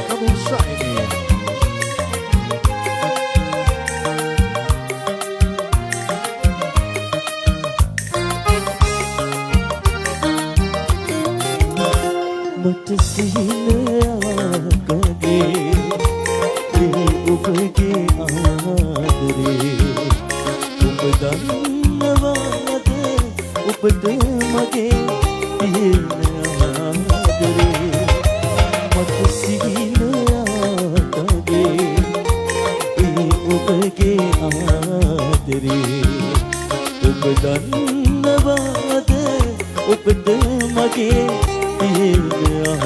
Kamu Shiny. මට සිහිනයක් වගේ ඔබගේ ආදරේ ඔබ දන්නවාද ඔබට මගේ තියෙන ආදරේ මට සිහිනයක් වගේ ඔබගේ ආදරේ ඔබ දන්නවාද ඔබට මගේ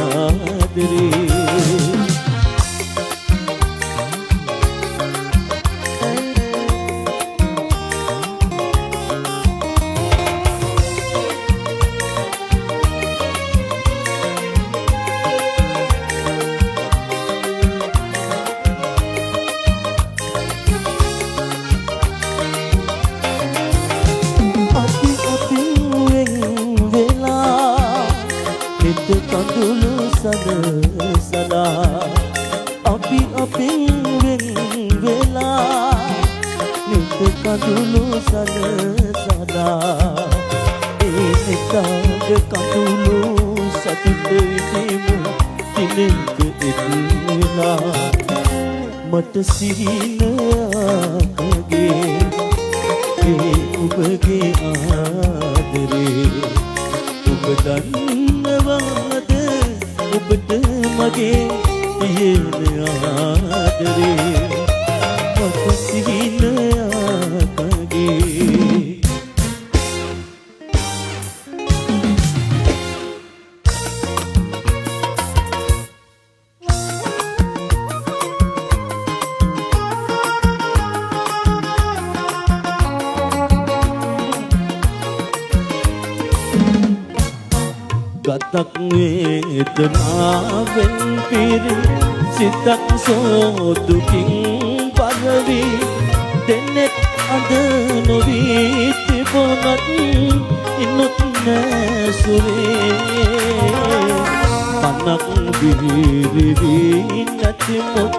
ආදරේ කඳුළු සදසලා අපි අපින් වෙන් වෙලා නිත කඳුළු සදසලා ඒ නිතංග කඳුළු සතුට විඳිමු දිනක එදලා මට සිහිනයක් වගේ ඔබගේ ආදරේ ඔබ දන්නවාද ඔබට මගේ තියෙන ආදරේ මට සිහිනයක් වගේ ගතක් වේදනාවෙන් පිරි සිතක් සෝදුකින් පරවි දෙනෙත් අද නොවී තිබුණත් ඉනුත් නැසුරේ පනක් විහිරිවි නැතිමුත්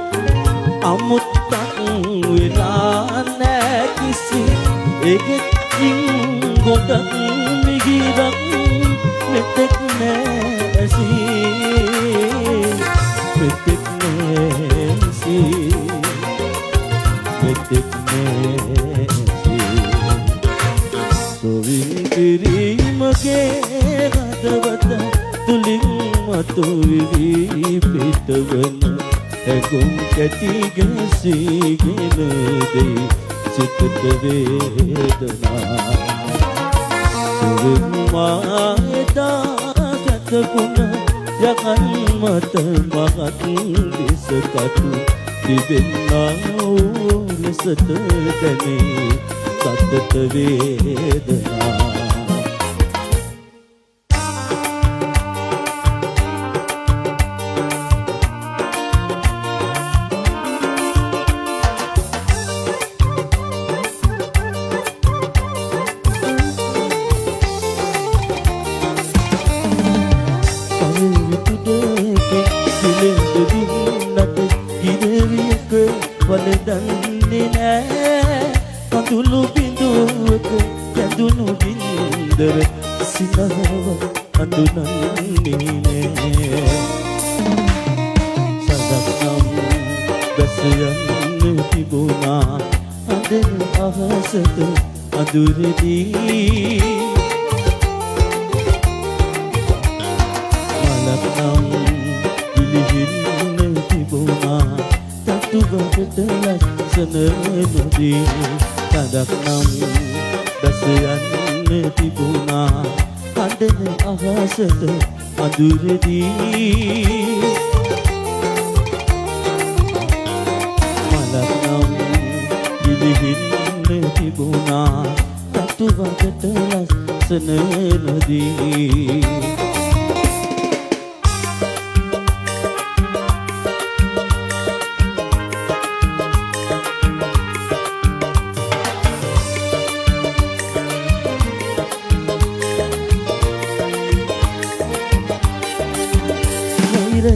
අමුත්තක් වෙලා නෑ කිසි එගෙත්කින් ගොඩක් මිගිරක් මෙතෙක් නැසී මෙතෙක් නැසී මෙතෙක් නැසී සොවින් කිරීමගේ හදවත තුලින් මතුවී පිටවන ඇගුම් කැටි ගැසීගෙන දෙයි සිතට වේදනා මායතා සැතපුන යකන් මත මහත් විසකටු තිබෙන්නා වූ ලෙසට දැනේ සතට වේදනා වලදන්නේ නෑ කඳුළු බිඳුවක කැඳුණු බින්දර සිනහව අඳුනන්නේ නෑ සදක්නම් බැස යන්න තිබුණා අඳන අහසට අඳුරදී මලක්නම් පිළිහින්න තිබුණා තුබට ලස්සන නොදී කඩක් නම් බැස යන්න තිබුණා අඳන අහසට අඳුරදී මලක් නම් පිළිහින්න තිබුණා තුබට ලස්සන නොදී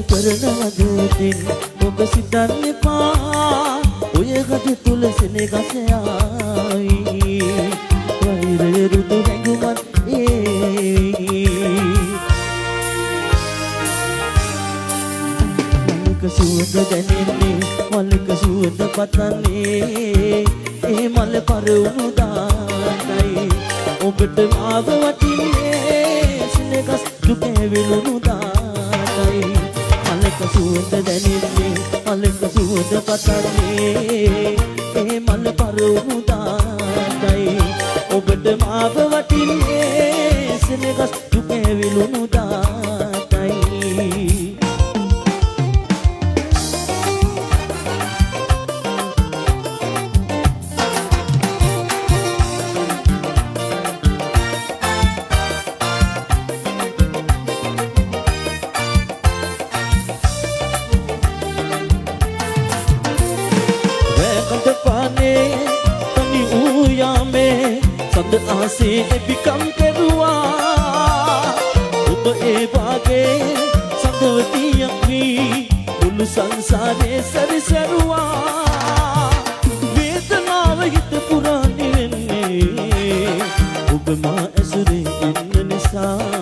කරනවා ආදරෙන් ඔබ සිතන්න එපා ඔය ගත තුල සෙනෙගසයයි වෛරය රුදු හැඟුමත් මලක සුවඳ දැනෙන්නේ මලක සුවඳ පතන්නේ ඒ මල පරවුණු දානයි ඔබට මාව වටින්නේ සෙනෙගස් දුක විලුණු දානයි මලක සුවඳ දැනෙන්නේ මලක සුවඳ පතන්නේ ඒ මල පරවුණු දානයි ඔබට මාව වටින්නේ සෙනෙගස් දුක විලුණු දානයි සඳ ආසේ එපිකම් කෙරුවා ඔබ ඒ වාගේ සඳවතියක් වී මුළු සංසාරේ සැරිසරුවා වේදනාව හිත පුරා නිවෙන්නේ ඔබ මා ඇසුරේ ඉන්න නිසා